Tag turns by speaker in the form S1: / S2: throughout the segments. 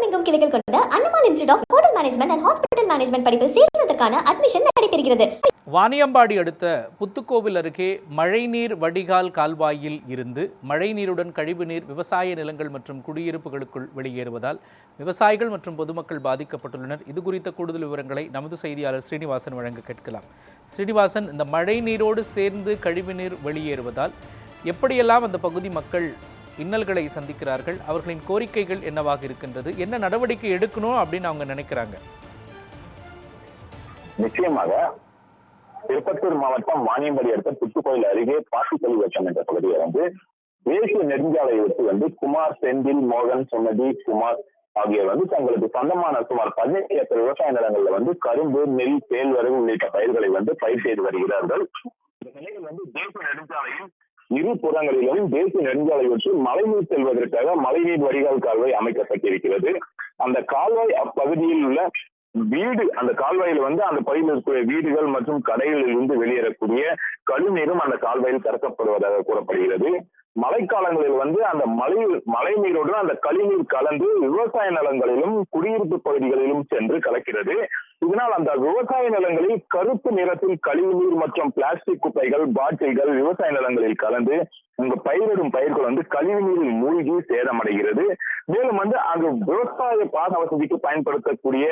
S1: தமிழகமெங்கும் கிளைகள் கொண்ட அண்ணமால் institute of hotel management and hospital management படிப்பில் சேர்வதற்கான அட்மிஷன் நடைபெறுகிறது.
S2: வாணியம்பாடி அடுத்த புத்துக்கோவில் அருகே மழைநீர் வடிகால் கால்வாயில் இருந்து மழைநீருடன் கழிவுநீர் விவசாய நிலங்கள் மற்றும் குடியிருப்புகளுக்குள் வெளியேறுவதால் விவசாயிகள் மற்றும் பொதுமக்கள் பாதிக்கப்பட்டுள்ளனர். இது குறித்த கூடுதல் விவரங்களை நமது செய்தியாளர் ஸ்ரீனிவாசன் வழங்க கேட்கலாம். ஸ்ரீனிவாசன், இந்த மழை நீரோடு சேர்ந்து கழிவுநீர் வெளியேறுவதால் எப்படியெல்லாம் அந்த பகுதி மக்கள் இன்னல்களை சந்திக்கிறார்கள், அவர்களின் கோரிக்கைகள் என்னவாக இருக்கின்றது, என்ன நடவடிக்கை எடுக்கணும் அப்படின்னு அவங்க நினைக்கிறாங்க?
S3: நிச்சயமாக திருப்பத்தூர் மாவட்டம் வாணியம்பாடி அடுத்த புத்துக்கோயில் அருகே பாசிக்கல் வட்டம் என்ற பகுதியை தேசிய நெடுஞ்சாலையை விட்டு குமார், செந்தில், மோகன், சுமதி, குமார் ஆகியோர் தங்களுக்கு சொந்தமான சுமார் 17 ஏக்கர் விவசாய நிலங்கள்ல கரும்பு, நெல், கேழ்வரகு உள்ளிட்ட பயிர்களை பயிர் செய்து வருகிறார்கள். இந்த நிலையில் தேசிய நெடுஞ்சாலையில் இரு புறங்களிலும் தேசிய நெடுஞ்சாலை ஒட்டி மழைநீர் செல்வதற்காக மழைநீர் வடிகால் கால்வாய் அமைக்கப்பட்டிருக்கிறது. அந்த கால்வாய் அப்பகுதியில் உள்ள அந்த கால்வாயில் அந்த பகுதியில் இருக்கக்கூடிய வீடுகள் மற்றும் கடைகளில் இருந்து வெளியேறக்கூடிய கழிவுநீரும் அந்த கால்வாயில் கறக்கப்படுவதாக கூறப்படுகிறது. மழைக்காலங்களில் அந்த மழை நீரோடு அந்த கழிவுநீர் கலந்து விவசாய நிலங்களிலும் குடியிருப்பு பகுதிகளிலும் சென்று கலக்கிறது. இதனால் அந்த விவசாய நிலங்களில் கருப்பு நிறத்தில் கழிவுநீர் மற்றும் பிளாஸ்டிக் குப்பைகள், பாட்டில்கள் விவசாய நிலங்களில் கலந்து பயிரிடும் பயிர்கள் கழிவுநீரில் மூழ்கி சேதமடைகிறது. மேலும் அங்கு விவசாய பாசன வசதிக்கு பயன்படுத்தக்கூடிய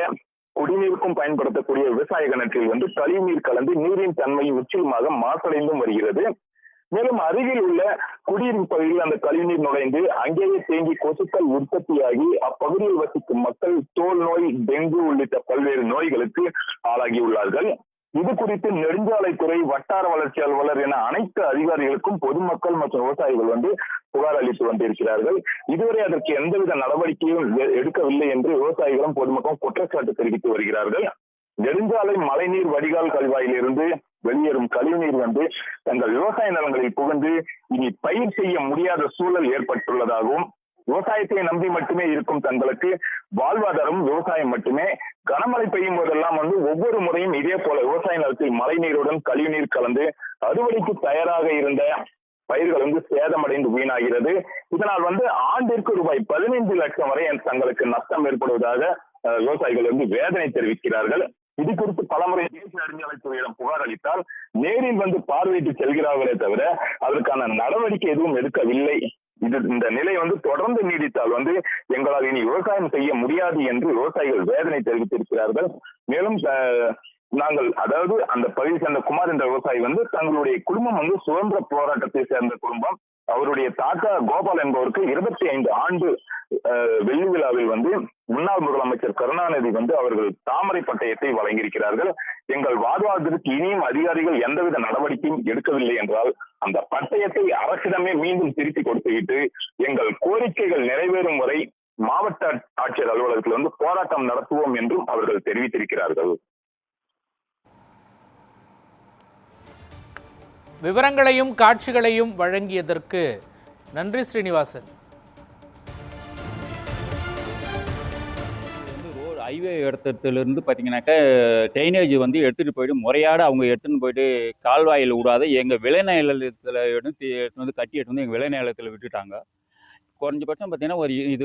S3: குடிநீருக்கும் பயன்படுத்தக்கூடிய விவசாய கிணற்றில் கழிவுநீர் கலந்து நீரின் தன்மை முற்றிலுமாக மாசடைந்தும் வருகிறது. மேலும் அருகில் உள்ள குடியிருப்பு பகுதியில் அந்த கழிவுநீர் நுழைந்து அங்கேயே தேங்கி கொசுக்கள் உற்பத்தியாகி அப்பகுதியில் வசிக்கும் மக்கள் தோல் நோய், டெங்கு உள்ளிட்ட பல்வேறு நோய்களுக்கு ஆளாகியுள்ளார்கள். இது குறித்து நெடுஞ்சாலைத்துறை, வட்டார வளர்ச்சி அலுவலர் என அனைத்து அதிகாரிகளுக்கும் பொதுமக்கள் மற்றும் விவசாயிகள் புகார் அளித்து வந்திருக்கிறார்கள். இதுவரை அதற்கு எந்தவித நடவடிக்கையும் எடுக்கவில்லை என்று விவசாயிகளும் பொதுமக்களும் குற்றச்சாட்டு தெரிவித்து வருகிறார்கள். நெடுஞ்சாலை மழைநீர் வடிகால் கல்வாயில் இருந்து வெளியேறும் கழிவுநீர் தங்கள் விவசாய நிலங்களில் புகுந்து இனி பயிர் செய்ய முடியாத சூழல் ஏற்பட்டுள்ளதாகவும், விவசாயத்தை நம்பி மட்டுமே இருக்கும் தங்களுக்கு வாழ்வாதாரம் விவசாயம் மட்டுமே. கனமழை பெய்யும் போதெல்லாம் ஒவ்வொரு முறையும் இதே போல விவசாய நிலத்தில் மழை நீருடன் கழிவுநீர் கலந்து அறுவடைக்கு தயாராக இருந்த பயிர்கள் சேதமடைந்து வீணாகிறது. இதனால் ஆண்டிற்கு ரூபாய் 15 லட்சம் வரை தங்களுக்கு நஷ்டம் ஏற்படுவதாக விவசாயிகள் வேதனை தெரிவிக்கிறார்கள். இது குறித்து பலமுறை தேசிய நெடுஞ்சாலைத்துறையிடம் புகார் அளித்தால் நேரில் பார்வையிட்டு செல்கிறார்களே தவிர அதற்கான நடவடிக்கை எதுவும் எடுக்கவில்லை. இந்த நிலை தொடர்ந்து நீடித்தால் எங்களால் இனி விவசாயம் செய்ய முடியாது என்று விவசாயிகள் வேதனை தெரிவித்திருக்கிறார்கள். மேலும் நாங்கள் அந்த பகுதியை சேர்ந்த குமார் என்ற விவசாயி தங்களுடைய குடும்பம் சுதந்திர போராட்டத்தை சேர்ந்த குடும்பம். அவருடைய தாத்தா கோபால் என்பவருக்கு 25 ஆண்டு வெள்ளி விழாவில் முன்னாள் முதலமைச்சர் கருணாநிதி அவர்கள் தாமரை பட்டயத்தை வழங்கியிருக்கிறார்கள். எங்கள் வாழ்வாதாரத்திற்கு இனியும் அதிகாரிகள் எந்தவித நடவடிக்கையும் எடுக்கவில்லை என்றால் அந்த பட்டயத்தை அரசிடமே மீண்டும் திருப்பி கொடுத்துவிட்டு எங்கள் கோரிக்கைகள் நிறைவேறும் வரை மாவட்ட ஆட்சியர் அலுவலகத்தில் போராட்டம் நடத்துவோம் என்றும் அவர்கள் தெரிவித்திருக்கிறார்கள்.
S2: விவரங்களையும் காட்சிகளையும் வழங்கியதற்கு நன்றி ஸ்ரீனிவாசன்.
S4: ஹைவே இடத்திலிருந்து பார்த்தீங்கன்னாக்கா ட்ரைனேஜ் எடுத்துகிட்டு போயிட்டு முறையாட அவங்க எடுத்துன்னு போயிட்டு கால்வாயில் விடாத எங்கள் விளைநிலத்தில் எடுத்து கட்டி எடுத்து எங்கள் விளைநிலத்தில் விட்டுட்டாங்க. குறைஞ்சபட்சம் பார்த்தீங்கன்னா இது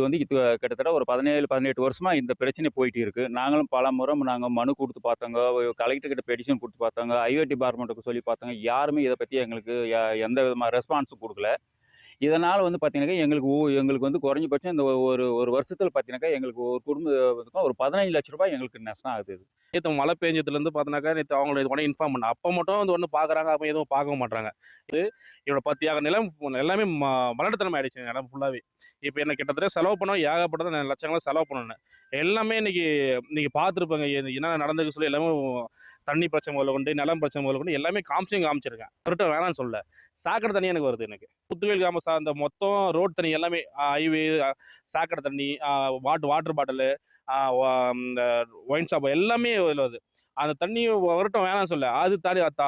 S4: கிட்டத்தட்ட ஒரு 17-18 வருஷமாக இந்த பிரச்சனை போயிட்டு இருக்குது. நாங்களும் பல முறை நாங்கள் மனு கொடுத்து பார்த்தோங்க, கலெக்டர்கிட்ட பெட்டிஷன் கொடுத்து பார்த்தோங்க, ஹைவே டிபார்ட்மெண்ட்டுக்கு சொல்லி பார்த்தோங்க. யாருமே இதை பற்றி எங்களுக்கு எந்த விதமாக ரெஸ்பான்ஸும் கொடுக்கல. இதனால் பார்த்தீங்கன்னாக்கா எங்களுக்கு குறைஞ்சபட்சம் இந்த ஒரு வருஷத்தில் பார்த்தீங்கன்னாக்கா எங்களுக்கு ஒரு குடும்பத்துக்கும் ஒரு 15 லட்ச ரூபாய் எங்களுக்கு நஷ்டம் ஆகுது.
S5: நேற்று மழை பெஞ்சதுலேருந்து பார்த்தீங்கன்னாக்கா நேற்று அவங்களை உடனே இன்ஃபார்ம் பண்ண அப்போ மட்டும் ஒன்று பார்க்குறாங்க, அப்போ எதுவும் பார்க்க மாட்டாங்க. என்னோட 10 ஏக்கர் நிலம் எல்லாமே மலட்டுத்தனமாக ஆயிடுச்சு. நிலம் ஃபுல்லாகவே இப்போ என்ன கிட்டத்தட்ட செலவு பண்ணோம், ஏகப்பட்டதை லட்சங்களாக செலவு பண்ணணும். எல்லாமே இன்னைக்கு பார்த்துருப்பாங்க என்ன நடந்துக்கு சொல்லி. எல்லாமே தண்ணி பிரச்சனை முதல்ல கொண்டு, நிலம் பிரச்சனை முதல்ல கொண்டு எல்லாமே காமிச்சிருக்கேன். கரெக்டாக வேணான்னு சொல்ல சாக்கடை தண்ணி எனக்கு வருது. எனக்கு புத்துவேல் கிராம அந்த மொத்தம் ரோட் தண்ணி எல்லாமே ஹைவே, சாக்கடை தண்ணி, வாட்டர் பாட்டிலு, இந்த ஒயின் ஷாப் எல்லாமே வருது. அந்த தண்ணி வரட்டும் வேணாம்னு சொல்ல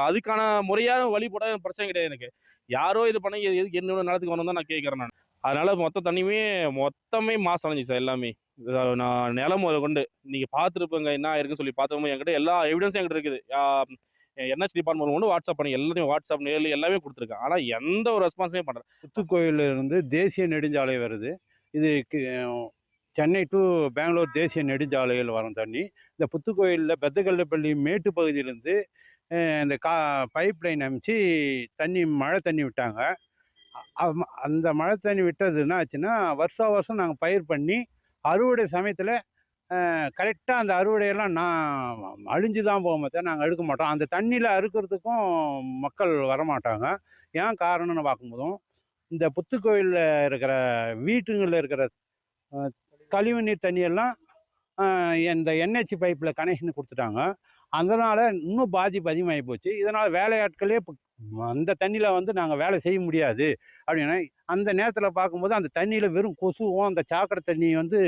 S5: அதுக்கான முறையான வழி போட பிரச்சனை கிடையாது. எனக்கு யாரோ இது பண்ண என்னோட நிலத்துக்கு வரணும் தான் நான் கேட்குறேன். நான் அதனால மொத்தமே மாசம் அடைஞ்சிச்சு சார். எல்லாமே நான் நிலம் முதல் கொண்டு நீங்க பார்த்துருப்பீங்க என்ன இருக்குன்னு சொல்லி பார்த்தோம். என்கிட்ட எல்லா எவிடன்ஸும் என்கிட்ட இருக்குது. என்ஹெச் டிபார்ட்மெண்ட் கொண்டு வாட்ஸ்அப் பண்ணி எல்லாத்தையும் வாட்ஸ்அப் நேரில் எல்லாமே கொடுத்துருக்கேன். ஆனால் எந்த ஒரு ரெஸ்பான்ஸுமே பண்ணுறேன்.
S6: புத்துக்கோயிலிருந்து தேசிய நெடுஞ்சாலை வருது. இது சென்னை டு பெங்களூர் தேசிய நெடுஞ்சாலையில் வரும் தண்ணி. இந்த புத்துக்கோயிலில் பெத்தகல்லப்பள்ளி மேட்டு பகுதியிலேருந்து இந்த பைப் லைன் அமைச்சு தண்ணி மழை தண்ணி விட்டாங்க. அந்த மழை தண்ணி விட்டது என்ன ஆச்சுன்னா, வருஷம் நாங்கள் பயிர் பண்ணி அறுவடை சமயத்தில் கரெக்டாக அந்த அறுவடையெல்லாம் அழிஞ்சு தான் போவோமே தவிர நாங்கள் எடுக்க மாட்டோம். அந்த தண்ணியில் அறுக்கிறதுக்கும் மக்கள் வரமாட்டாங்க. ஏன் காரணம்னு பார்க்கும்போதும், இந்த புத்துக்கோயிலில் இருக்கிற வீட்டுங்களில் இருக்கிற கழிவுநீர் தண்ணியெல்லாம் இந்த என்ஹெச் பைப்பில் கனெக்ஷன் கொடுத்துட்டாங்க. அதனால் இன்னும் பாதிப்பு அதிகமாகி போச்சு. இதனால் வேலையாட்களே அந்த தண்ணியில் வந்து நாங்கள் வேலை செய்ய முடியாது அப்படின்னா, அந்த நேரத்தில் பார்க்கும்போது அந்த தண்ணியில் வெறும் கொசுவும் அந்த சாக்கடை தண்ணி வந்து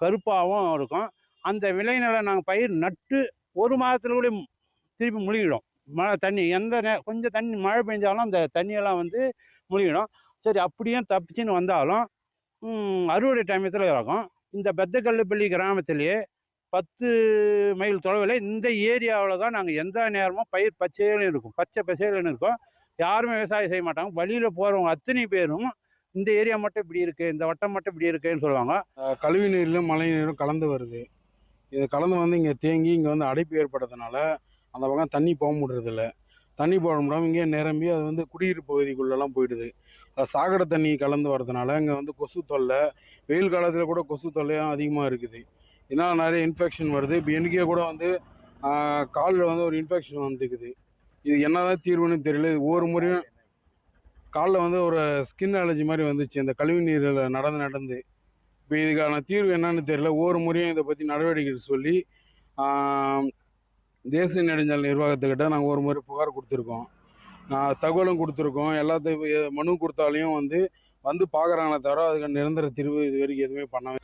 S6: கருப்பாகவும் இருக்கும். அந்த விளைநிலை நாங்கள் பயிர் நட்டு 1 மாதத்துல கூட திருப்பி முழுகிடும். மழை தண்ணி கொஞ்சம் தண்ணி மழை பெஞ்சாலும் அந்த தண்ணியெல்லாம் வந்து முழுகிடும். சரி, அப்படியும் தப்பிச்சுன்னு வந்தாலும் அறுவடை டைமத்தில் இருக்கும். இந்த பெத்தகல்லப்பள்ளி கிராமத்திலேயே 10 மைல் தொலைவில் இந்த ஏரியாவில் தான் நாங்கள் எந்த நேரமும் பயிர் பச்சையிலும் இருக்கும், பச்சை பசையிலும் இருக்கும். யாருமே விவசாயம் செய்ய மாட்டாங்க. வழியில் போகிறவங்க அத்தனை பேரும் இந்த ஏரியா மட்டும் இப்படி இருக்குது, இந்த வட்டம் மட்டும் இப்படி இருக்குன்னு சொல்லுவாங்க.
S7: கழிவு நீரிலும் மழை நீரும் கலந்து வருது. இது கலந்து வந்து இங்கே தேங்கி இங்கே வந்து அடைப்பு ஏற்படுறதுனால அந்த பக்கம் தண்ணி போக முடியறதில்ல. தண்ணி போட முடியாமல் இங்கே நிரம்பி அது வந்து குடியிருப்பு பகுதிக்குள்ளெல்லாம் போயிடுது. சாக்கடை தண்ணி கலந்து வர்றதுனால இங்கே வந்து கொசு தொல்லை, வெயில் காலத்தில் கூட கொசு தொல்லையும் அதிகமாக இருக்குது. இதனால் நிறைய இன்ஃபெக்ஷன் வருது. இப்போ எனக்கே கூட வந்து காலில் வந்து ஒரு இன்ஃபெக்ஷன் வந்துக்குது. இது என்னதான் தீர்வுன்னு தெரியல. ஒவ்வொரு முறையும் காலில் வந்து ஒரு ஸ்கின் அலர்ஜி மாதிரி வந்துச்சு இந்த கழிவு நீரில் நடந்து. இப்போ இதுக்கான தீர்வு என்னன்னு தெரியல. ஒவ்வொரு முறையும் இதை பற்றி நடவடிக்கை சொல்லி தேசிய நெடுஞ்சாலை நிர்வாகத்துக்கிட்ட நாங்கள் ஒரு முறை புகார் கொடுத்துருக்கோம், தகவலும் கொடுத்துருக்கோம். எல்லாத்தையும் மனு கொடுத்தாலையும் வந்து பார்க்குறாங்களே தவிர அதுக்கு நிரந்தர தீர்வு இது வரைக்கும் எதுவுமே பண்ணவே